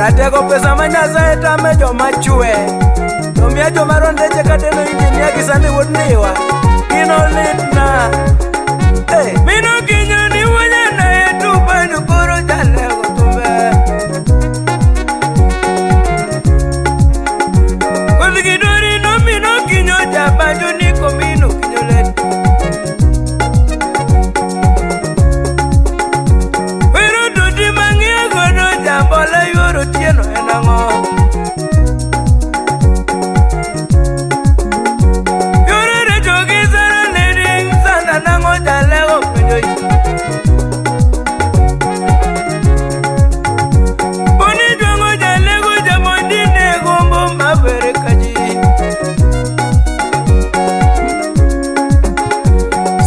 Ratego pesa manyaza etame joma chue Tomia joma rondeche kateno injinia kisani wudniwa Kino litna Mino kinyo ni wanya na etu panyu kuro jalego tumbe Kulikidori no mino kinyo jabanjo niko mino kinyo let Wero tuti mangia gono jambola yoro tieno enango Yoro rejogi zara leading sana nango jalego penjoi Boni jongo jalego jamondi negombo mabere kaji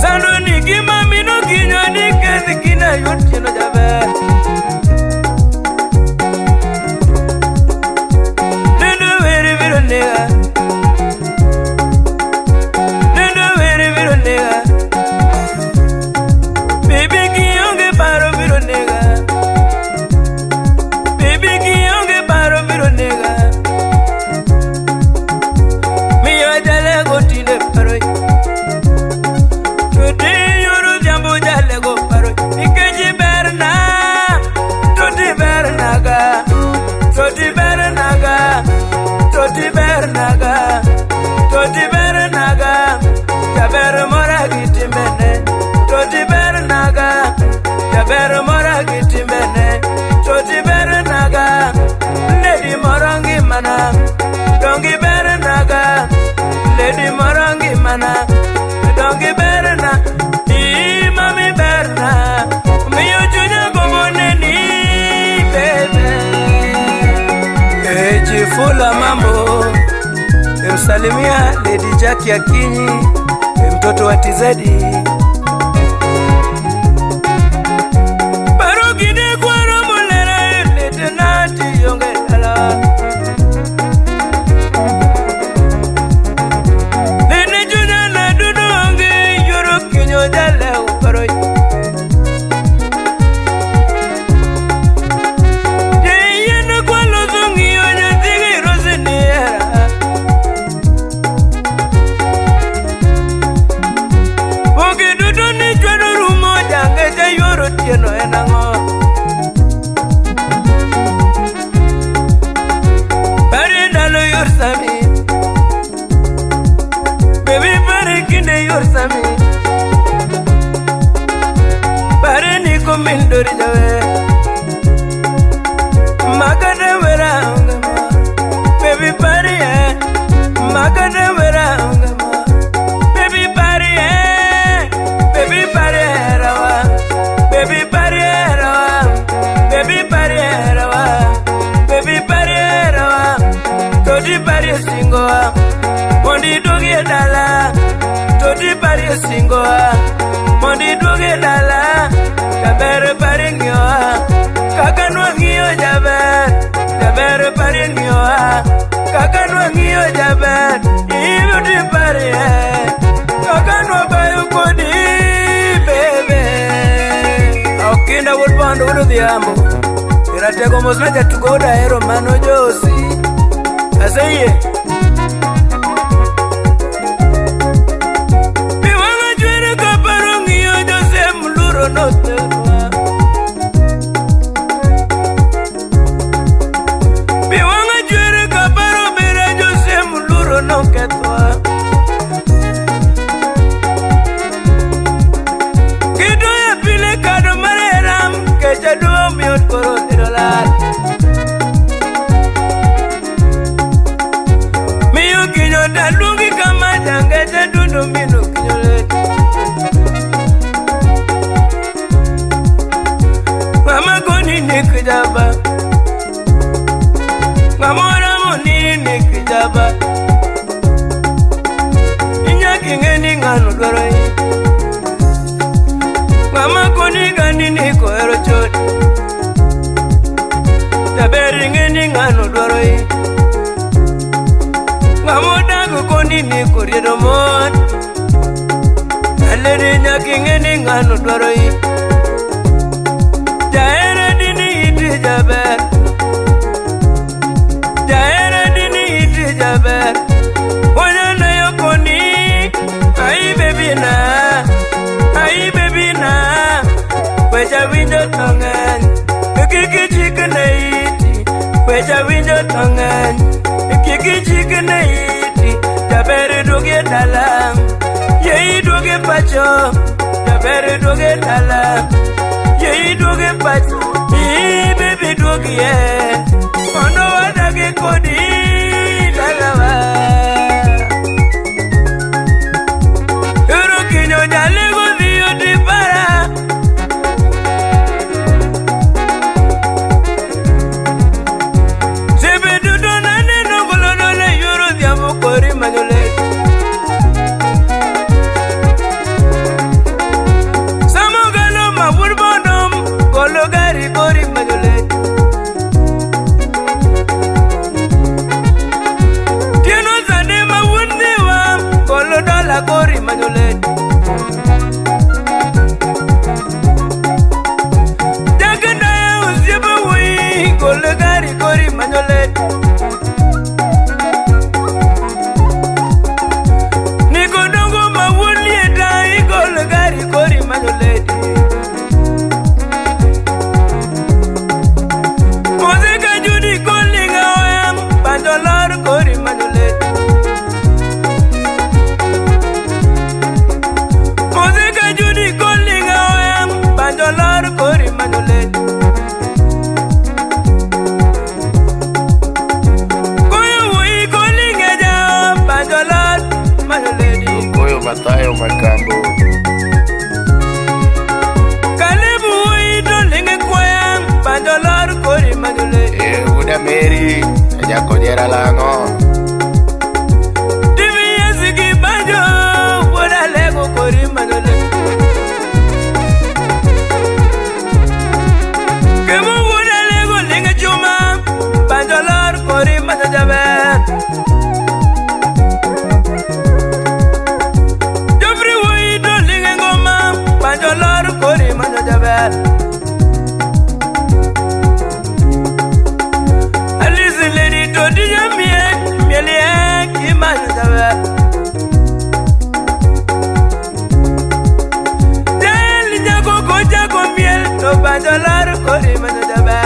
Sando nigima mino kinyo nikezi kina yutieno jabe Nendo vere viro nega Nendo vere viro nega Baby kiyonge paro viro nega Baby kiyonge paro viro nega Miyo jale go tinde paroi Tuti yoro jambu jale go paroi Ikeji berna Tuti bernaga Tuti bernaga Tuti bernaga Tuti bernaga Jaber mora gitimene Tuti bernaga Jaber mora gitimene Tuti bernaga Lady morangi mana Dongi bernaga Lady morangi mana Dongi berna Mami berna Miyo junya gomoneni bebe Jifula mambo Msalimia Lady Jackie Akinyi mtoto wa Tizedi Barugide kwa romulera Lieutenant Yongedala Nene juna na dudongi Yoro kinyo jale uparoi Yeyene kwa lozungi Yonya zigi rosiniera Ogi dudu ni chwado rumo Jangeje yoro tieno enango Bari ndalo yor sami Baby bari kinde yor sami Bari niko mindori jawe Magade wera ungama Baby bari Magade wera ungama Baby bari Baby bari rawa Baby bari rawa Baby bari rawa Baby bari rawa Todi bari singoa Mondi doge dala Todi bari singoa Mondi doge dala Jaber bari ngioa Kakanwa ngio jaber Jaber bari ngioa Kakanwa ngio jaber Ibu di bari Kakanwa bayu kodi bebe Aukinda wulpando ulu dhiambo Irateko mosmeja tugoda hero mano josi Aseye Miwanga jwere kaparo ngio jose mluro no tenwa Miwanga jwere kaparo bere jose mluro no ketwa Kido ya pile kado mareram Kecha duo miot koro nirolar Miyo kinyo dalungi kama jangeje dundu minu kinyo let Mama goni nikijaba Mamora moni nikijaba Inya kingeni nganu dwaroi Mama goni gani niko ero chot Taberi ngeni nganu dwaroi Mamodago koni niko riedo mon Aleri nyaki ngeni nganu dwaroi Jaere dini iti jaber chikne iti jabere doge dalam yei doge pacho jabere doge dalam yei doge pacho baby doge ye ono wadage kodi dalawa ero kinyo jale go dio di para sebe dudo nane no golono le yoro diamo kori manole samo galo ma burbonum golo gari kori manole tieno zane ma wundi wa golo dola kori manole jaganda ya uzibu wi golo gari kori manole nikodongo ma wundi eta golo gari kori manole mozeka judi kolinga oyam bandolor kori manole mozeka judi kolinga oyam bandolor kori manole koyo wi kolinga ja bandolor manole koyo batayo makambo kalebu wi dolinga koyam bandolor kori manole uda meri ajako jera lango divi yasiki banjo woda lego kori manole kemo woda lego linga chuma bandolor kori manole jofri wi dolinga ngoma bandolor kori manole Alice lady to the yamie, melie ki manjawe. Del jago ko jago miel to bandolar kori manjawe.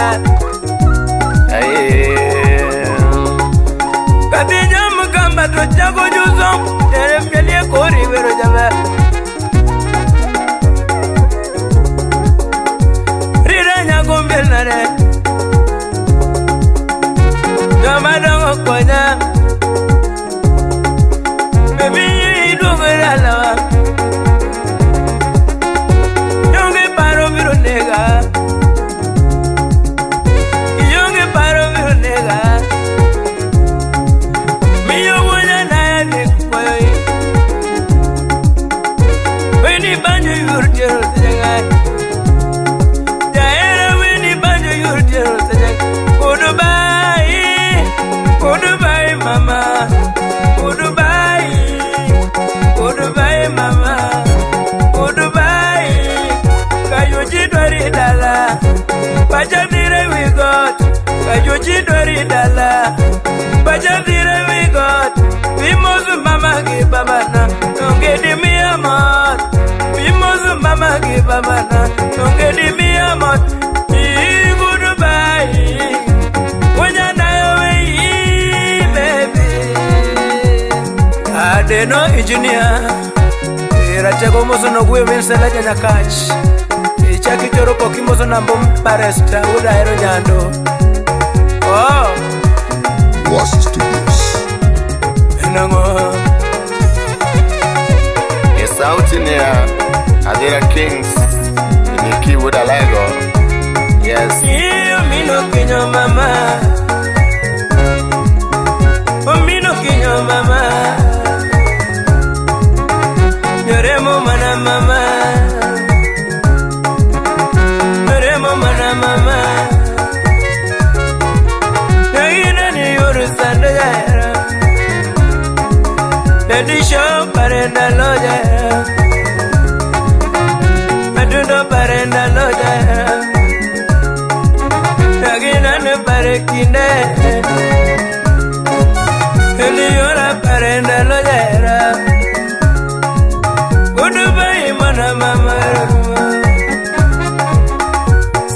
Kati jam gamba to jago juzom, tere melie kori vero jawe. Rira nyago miel nare. Jamadongo konya baby dogera lawa yonge paro biro nega miyo wona na ne koyi weni banjo yurtero tenga jaera weni banjo yurtero tenga Goodbye, mama. Goodbye. Goodbye, mama. Goodbye. Kayoji dori dala. Pajadire we got. Kayoji dori dala. Pajadire we got. Vimozu mama ki babana. Nonge di mi amor. Vimozu mama ki babana. Nonge di mi amor. Goodbye. Adeno engineer Irachego mozo no gwe winsela janya kach Ichaki choro koki mozo na mbom baresta Uda ero nyando Oh Was Studios Enango It's out in here Adira Kings Niki Uda Lego Yes Iyo mino kinyo mama Oh mino kinyo mama Yoremo mana mama Yoremo mana mama Yagina ni yoru sando jaera Daddy show parenda lo jaera Adundo parenda lo jaera Yagina ne parekine Eliora parenda lo jaera Goodbye, mana mama.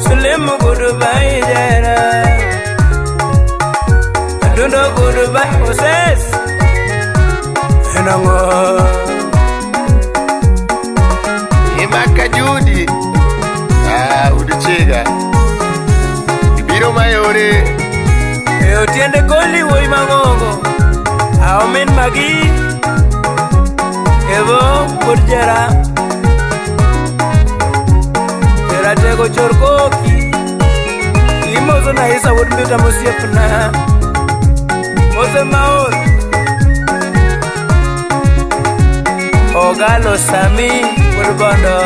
Sulemu goodbye, jara. I don't know goodbye, jera Tego chorkoki Imozo na isa would meet a musiepna Mose maor Ogalo Sami Urbondo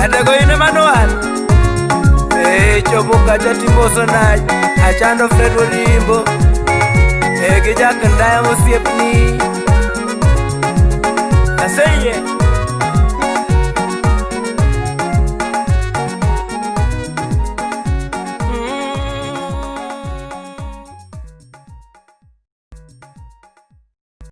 Adego ine manual Chobuka chati moso na Achando Fred Urimbo Gijak ndaya musiepni Aseye